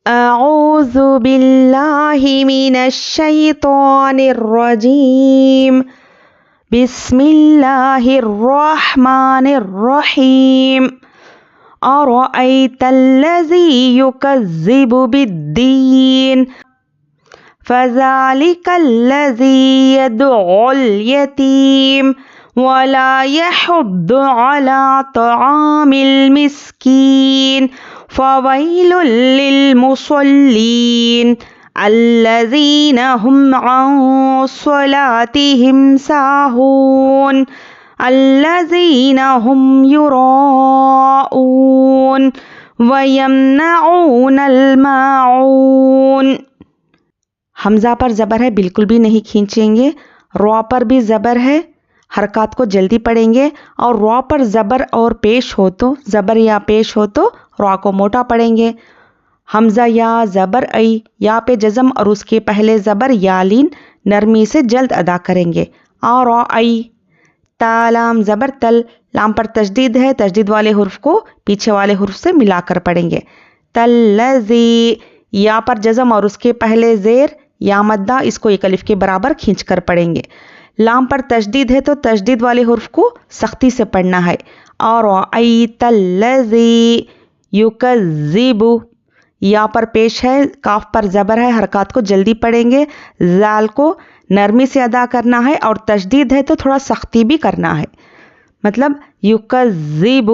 أعوذ بالله من الشيطان الرجيم بسم الله الرحمن الرحيم أرأيت الذي يكذب بالدين فذلك الذي يدعو اليتيم ولا يحض على طعام المسكين فويل للمصلين الذين هم عن صلاتهم ساهون الذين هم يراءون ويمنعون الماعون۔ حمزہ پر زبر ہے، بالکل بھی نہیں کھینچیں گے۔ را پر بھی زبر ہے، حرکات کو جلدی پڑھیں گے، اور را پر زبر اور پیش ہو تو زبر یا پیش ہو تو را کو موٹا پڑھیں گے۔ حمزہ یا زبر ای، یا پہ جزم اور اس کے پہلے زبر یا لین نرمی سے جلد ادا کریں گے۔ را ای، تا لام زبر تل، لام پر تشدید ہے، تشدید والے حرف کو پیچھے والے حرف سے ملا کر پڑھیں گے۔ تلذی، یا پر جزم اور اس کے پہلے زیر یا مدہ، اس کو ایک الف کے برابر کھینچ کر پڑھیں گے۔ لام پر تشدید ہے تو تشدید والے حرف کو سختی سے پڑھنا ہے۔ اور ایت الذی یکذب، یا پر پیش ہے، کاف پر زبر ہے، حرکات کو جلدی پڑھیں گے۔ زال کو نرمی سے ادا کرنا ہے، اور تشدید ہے تو تھوڑا سختی بھی کرنا ہے، مطلب یکذب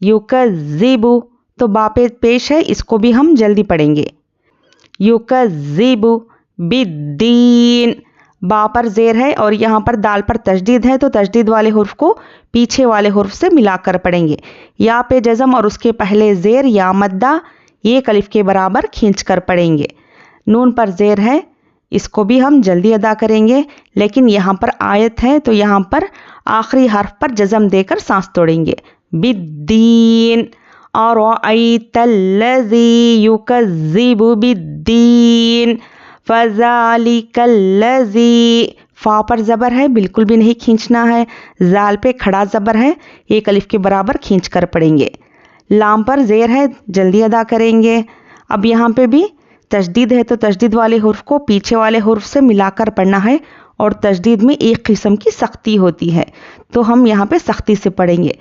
یکذب، تو با پہ پیش ہے، اس کو بھی ہم جلدی پڑھیں گے۔ یکذب بالدین، با پر زیر ہے اور یہاں پر دال پر تشدید ہے تو تشدید والے حرف کو پیچھے والے حرف سے ملا کر پڑھیں گے۔ یا پہ جزم اور اس کے پہلے زیر یا مدہ ایک الف کے برابر کھینچ کر پڑھیں گے۔ نون پر زیر ہے، اس کو بھی ہم جلدی ادا کریں گے، لیکن یہاں پر آیت ہے تو یہاں پر آخری حرف پر جزم دے کر سانس توڑیں گے۔ بالدین، أرأيت الذي يكذب بالدين فذلك الذي، فا پر زبر ہے، بالکل بھی نہیں کھینچنا ہے۔ زال پہ کھڑا زبر ہے، ایک الف کے برابر کھینچ کر پڑھیں گے۔ لام پر زیر ہے، جلدی ادا کریں گے۔ اب یہاں پہ بھی تشدید ہے تو تشدید والے حرف کو پیچھے والے حرف سے ملا کر پڑھنا ہے، اور تشدید میں ایک قسم کی سختی ہوتی ہے تو ہم یہاں پہ سختی سے پڑھیں گے۔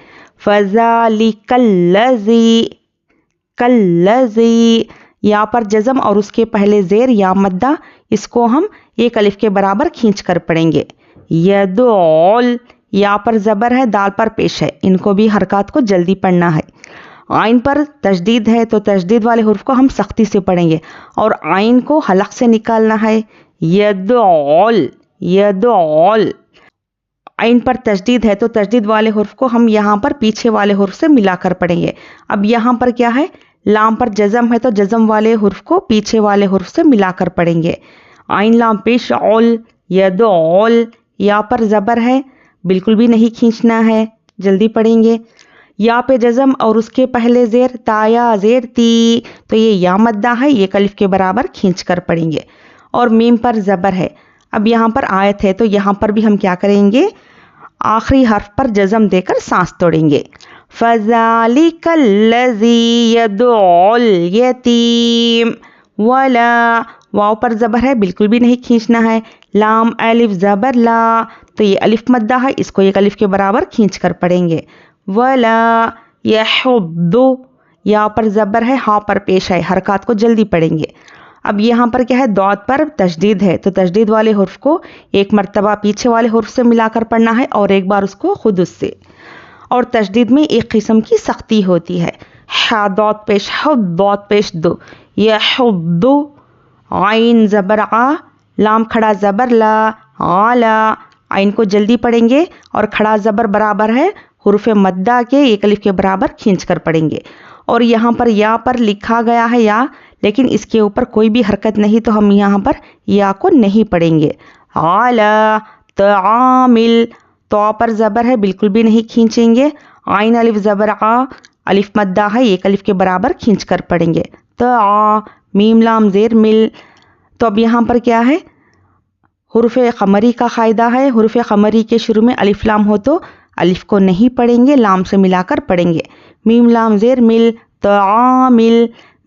فَذَلِكَ الَّذِي، یا پر جزم اور اس کے پہلے زیر یا مدہ، اس کو ہم ایک الف کے برابر کھینچ کر پڑھیں گے۔ یدعول، یا پر زبر ہے، دال پر پیش ہے، ان کو بھی حرکات کو جلدی پڑھنا ہے۔ عین پر تشدید ہے تو تشدید والے حرف کو ہم سختی سے پڑھیں گے، اور عین کو حلق سے نکالنا ہے۔ یدعول یدعول، عین پر تشدید ہے تو تشدید والے حرف کو ہم یہاں پر پیچھے والے حرف سے ملا کر پڑھیں گے۔ اب یہاں پر کیا ہے، لام پر جزم ہے تو جزم والے حرف کو پیچھے والے حرف سے ملا کر پڑھیں گے۔ عین لام پیش عول، یدعول، یا پر زبر ہے، بالکل بھی نہیں کھینچنا ہے، جلدی پڑھیں گے۔ یا پہ جزم اور اس کے پہلے زیر، تا یا زیر تی، تو یہ یا مدہ ہے، ایک الف کے برابر کھینچ کر پڑھیں گے۔ اور میم پر زبر ہے۔ اب یہاں پر آیت ہے تو یہاں پر بھی ہم کیا کریں گے، آخری حرف پر جزم دے کر سانس توڑیں گے۔ فَذَلِكَ الَّذِي يَدْعُو الْيَتِيمَ وَلَا، واو پر زبر ہے، بالکل بھی نہیں کھینچنا ہے۔ لام الف زبر لا، تو یہ الف مدہ ہے، اس کو ایک الف کے برابر کھینچ کر پڑھیں گے۔ وَلَا يَحُضُّ، یا پر زبر ہے، ہا پر پیش ہے، حرکات کو جلدی پڑھیں گے۔ اب یہاں پر کیا ہے، دعت پر تشدید ہے تو تشدید والے حرف کو ایک مرتبہ پیچھے والے حرف سے ملا کر پڑھنا ہے، اور ایک بار اس کو خود اس سے، اور تشدید میں ایک قسم کی سختی ہوتی ہے۔ حا دعت پیش حد، دعت پیش دو، یحض، عین زبر آ، لام کھڑا زبر لا، علا، عین کو جلدی پڑھیں گے، اور کھڑا زبر برابر ہے حروف مدہ کے، ایک الف کے برابر کھینچ کر پڑھیں گے۔ اور یہاں پر یا پر لکھا گیا ہے یا، لیکن اس کے اوپر کوئی بھی حرکت نہیں تو ہم یہاں پر یا کو نہیں پڑھیں گے۔ علا تعامل، تو پر زبر ہے، بالکل بھی نہیں کھینچیں گے۔ عین الف زبر آ، الف مدہ ہے، ایک الف کے برابر کھینچ کر پڑھیں گے۔ تا، میم لام زیر مل، تو اب یہاں پر کیا ہے، حروف قمری کا قاعدہ ہے، حروف قمری کے شروع میں الف لام ہو تو الف کو نہیں پڑھیں گے، لام سے ملا کر پڑھیں گے۔ میم لام زیر مل، تعامل،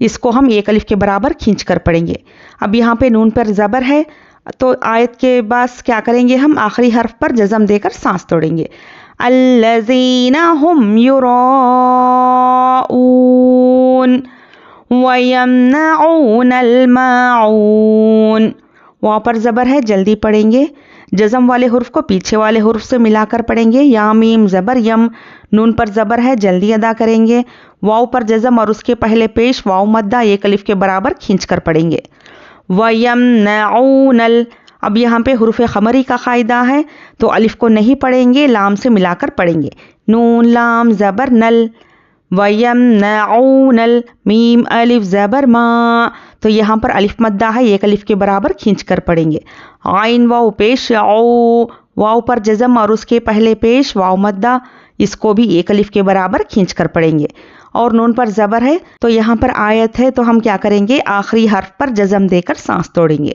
اس کو ہم ایک الف کے برابر کھینچ کر پڑھیں گے. اب یہاں پہ نون پر زبر ہے تو آیت کے بعد کیا کریں گے ہم آخری حرف پر جزم دے کر سانس توڑیں گے. الذین هم یراؤون وَيَمْنَعُونَ الْمَاعُونَ. وہاں پر زبر ہے جلدی پڑھیں گے. جزم والے حرف کو پیچھے والے حرف سے ملا کر پڑھیں گے. یا میم زبر یم. نون پر زبر ہے جلدی ادا کریں گے. واو پر جزم اور اس کے پہلے پیش واو مدہ ایک الف کے برابر کھینچ کر پڑھیں گے. وَيَمْنَعُونَ اب یہاں پہ حروف خمری کا قاعدہ ہے تو الف کو نہیں پڑھیں گے لام سے ملا کر پڑھیں گے. نون لام زبر نل. وَيَمْنَعُونَ میم الف زبر ما. تو یہاں پر الف مدہ ہے ایک الف کے برابر کھینچ کر پڑھیں گے. عین واو پیش او. واو پر جزم اور اس کے پہلے پیش واو مدہ اس کو بھی ایک الف کے برابر کھینچ کر پڑھیں گے. اور نون پر زبر ہے تو یہاں پر آیت ہے تو ہم کیا کریں گے آخری حرف پر جزم دے کر سانس توڑیں گے.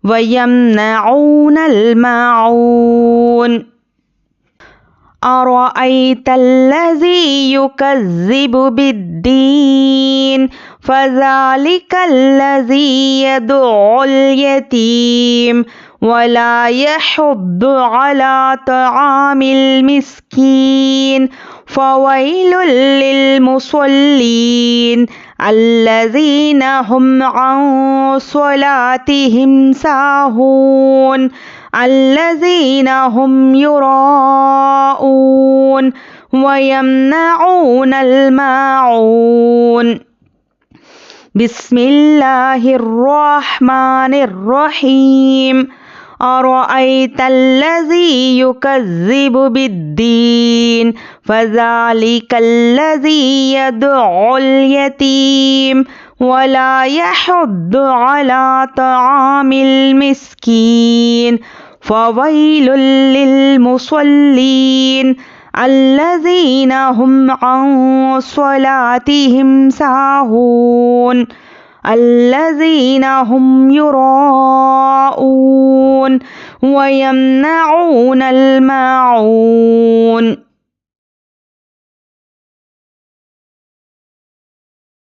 وَيَمْنَعُونَ الْمَاعُونَ. أَرَأَيْتَ الَّذِي يُكَذِّبُ بِالدِّينِ فَذَلِكَ الَّذِي يَدُعُّ الْيَتِيمَ وَلَا يَحُضُّ عَلَى طَعَامِ الْمِسْكِينِ فَوَيْلٌ لِلْمُصَلِّينَ الَّذِينَ هُمْ عَنْ صَلَاتِهِمْ سَاهُونَ الَّذِينَ هُمْ يُرَاءُونَ وَيَمْنَعُونَ الْمَاعُونَ. بسم اللہ الرحمن الرحیم. أَرَأَيْتَ الَّذِي يُكَذِّبُ بِالدِّينِ فَذَلِكَ الَّذِي يَدُعُّ الْيَتِيمَ وَلَا يَحُضُّ عَلَى طَعَامِ الْمِسْكِينِ فَوَيْلٌ لِلْمُصَلِّينَ الَّذِينَ هُمْ عَنْ صَلَاتِهِمْ سَاهُونَ الَّذِينَ هُمْ يُرَاءُونَ وَيَمْنَعُونَ الْمَاعُونَ.